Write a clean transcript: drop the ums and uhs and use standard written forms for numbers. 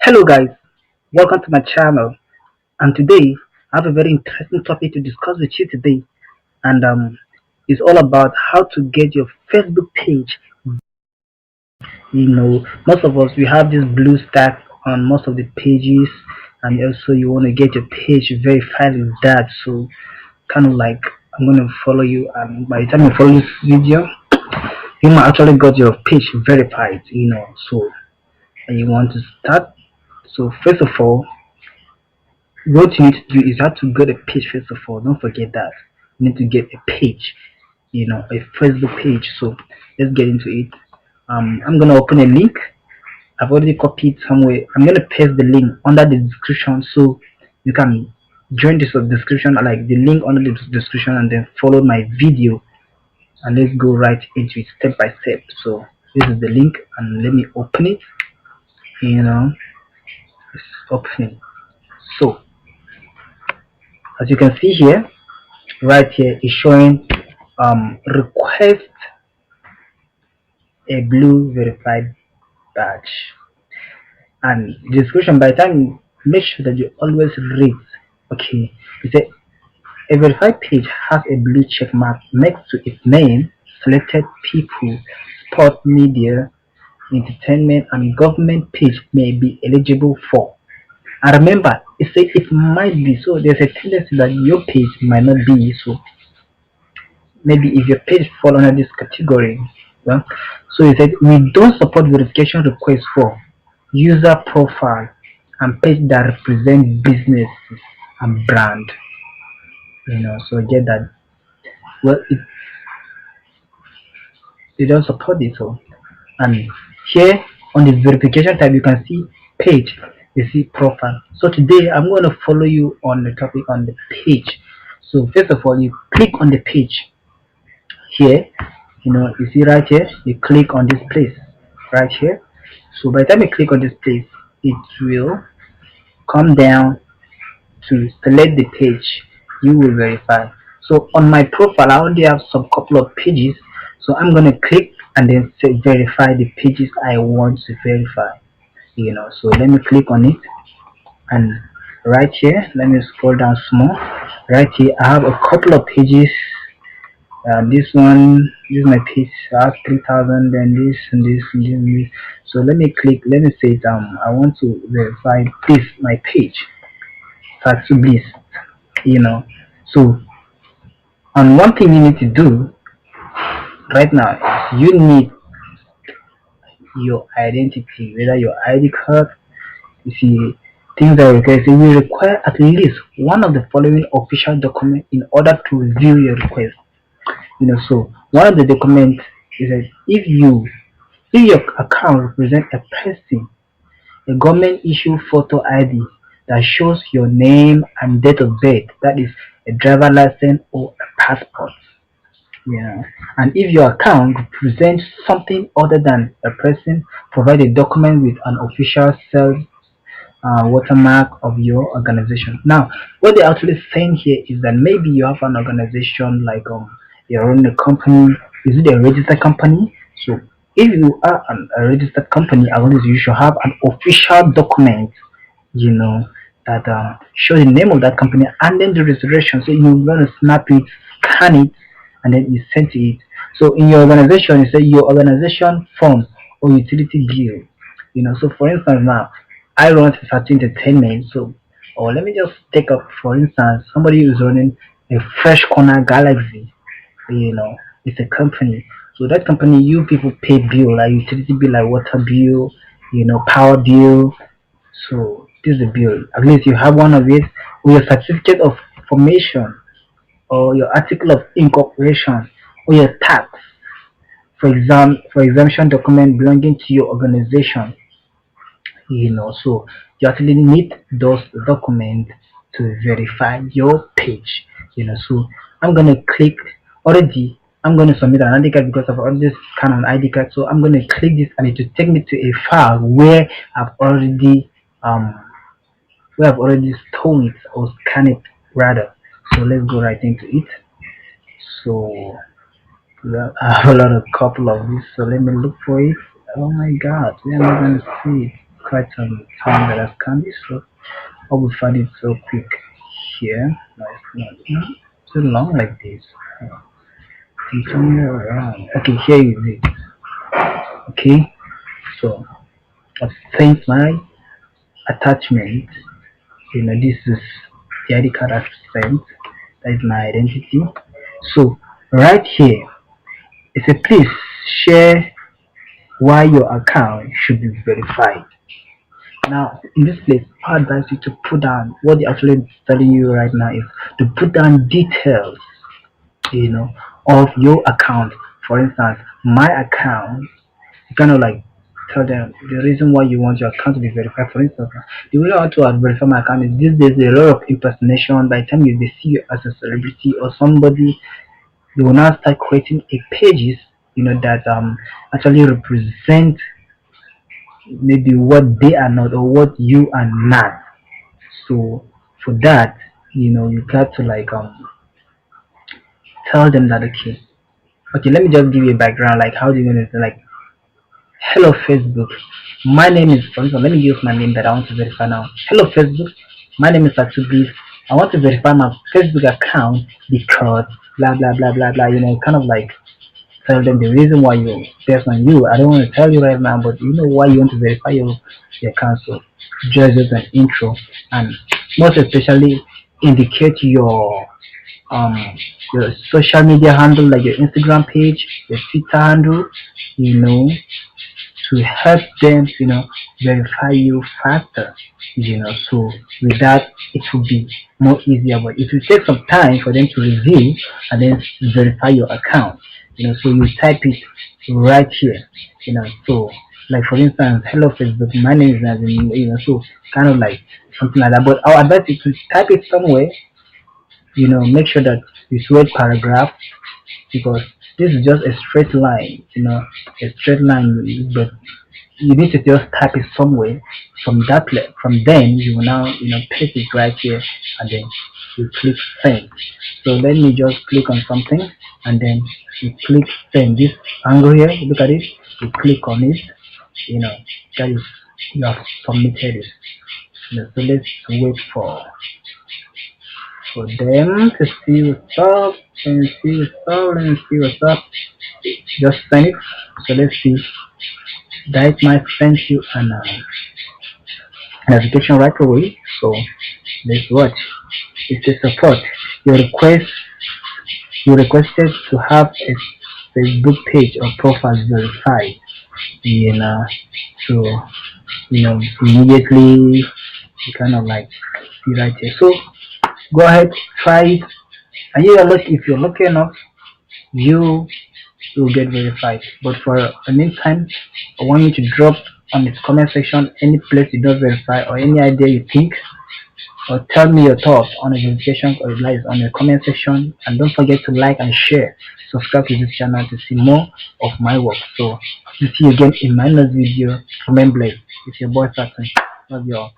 Hello guys, welcome to my channel. And today I have a very interesting topic to discuss with you today, and it's all about how to get your Facebook page. Most of us we have this blue stack on most of the pages, and also you want to get your page verified with that. So kind of like I'm gonna follow you, and by the time you follow this video, you might actually got your page verified. So and you want to start. So first of all, what you need to do is you have to get a page first of all. Don't forget that you need to get a page, a Facebook page. So let's get into it. I'm gonna open a link. I've already copied somewhere. I'm gonna paste the link under the description so you can join this description, like the link under the description, and then follow my video. And let's go right into it step by step. So this is the link, and let me open it. It's opening. So as you can see here, right here is showing request a blue verified badge, and description, by the time, make sure that you always read. Okay, you say a verified page has a blue check mark next to its name. Selected people, sport, media, entertainment, and government page may be eligible for. And remember, it says it might be, so there's a tendency that your page might not be. So maybe if your page fall under this category, well, so he said we don't support verification requests for user profile and page that represent business and brand. So get that. Well, they don't support it. So, and here on the verification tab you can see page, you see profile. So today I'm going to follow you on the topic on the page. So first of all, you click on the page here. You see right here, you click on this place right here. So by the time you click on this place, it will come down to select the page you will verify. So on my profile I already have some couple of pages, so I'm going to click and then say verify the pages I want to verify. So let me click on it, and right here, let me scroll down small. Right here I have a couple of pages. This one, this is my page. I have 3,000, then this and this and this and this. So let me click, let me say I want to verify this my page, Fatsu Bliss. So, and one thing you need to do right now is you need your identity, whether your ID card. You see, things that request, you will require at least one of the following official documents in order to review your request. So one of the documents is that if your account represents a person, a government issue photo ID that shows your name and date of birth, that is a driver license or a passport. Yeah. And if your account represents something other than a person, provide a document with an official self watermark of your organization. Now, what they're actually saying here is that maybe you have an organization like you're running a company. Is it a registered company? So if you are a registered company, at least you should have an official document, that show the name of that company and then the registration. So you're gonna snap it, scan it, and then you send it. So in your organization, you say your organization form or utility bill. So for instance, now I run certain entertainment. So, or let me just take up for instance somebody who's running a Fresh Corner Galaxy. It's a company. So that company, you people pay bill like utility bill, like water bill, power bill. So this is a bill. At least you have one of it, or your certificate of formation, or your article of incorporation, or your tax, for exemption document belonging to your organization. So you actually need those documents to verify your page. So I'm gonna click already. I'm going to submit an ID card because I've already scanned an ID card. So I'm going to click this, and it will take me to a file um where I've already stored it or scanned it rather. So let's go right into it. So I have a lot of couple of these. So let me look for it. Oh my God, where am I going to see it? quite some time that I've scanned this, so I will find it so quick here. No, it's not too long like this. It's somewhere around. Okay, here is it. Okay, so I've sent my attachment. This is the ID card I've sent. That is my identity. So right here, it says please share why your account should be verified. Now, in this place, I advise you to put down what they're actually telling you right now is to put down details, of your account. For instance, my account, you kind of like tell them the reason why you want your account to be verified. For instance, the way I want to verify my account is these days a lot of impersonation. By the time they see you as a celebrity or somebody, they will now start creating a pages, that actually represent maybe what they are not or what you are not. So for that, you got to like tell them that okay, let me just give you a background, like how do you know, like, hello Facebook, my name is, for instance, let me use my name that I want to verify now. Hello Facebook, my name is Atubis. I want to verify my Facebook account because blah blah blah blah blah, kind of like tell them the reason why you based on you. I don't want to tell you right now, but you know why you want to verify your account. So just an intro, and most especially indicate um your social media handle, like your Instagram page, your Twitter handle, you know, to help them, verify you faster. So with that it will be more easier, but it will take some time for them to review and then verify your account. So you type it right here. So like for instance, hello Facebook, my name is Nazim, so kind of like something like that. But I would advise you to type it somewhere, make sure that it's word paragraph, because this is just a straight line, a straight line, but you need to just type it somewhere. From then you will now paste it right here, and then you click send. So let me just click on something, and then you click send. This angle here, look at it, you click on it, that is, you have submitted it. So let's wait for them to see what's up and see what's up and see what's up. Just send it. So let's see. That might send you an notification right away. So let's watch. It says support. Your request you requested to have a Facebook page or profile verified. So immediately you kind of like see right here. So go ahead, try it. And if you're lucky enough, you will get verified. But for the meantime, I want you to drop on the comment section any place you don't verify or any idea you think, or tell me your thoughts on the verification or advice on the comment section. And don't forget to like and share. Subscribe to this channel to see more of my work. So see you again in my next video. Remember, blessed. It's your boy Saturn. Love you all.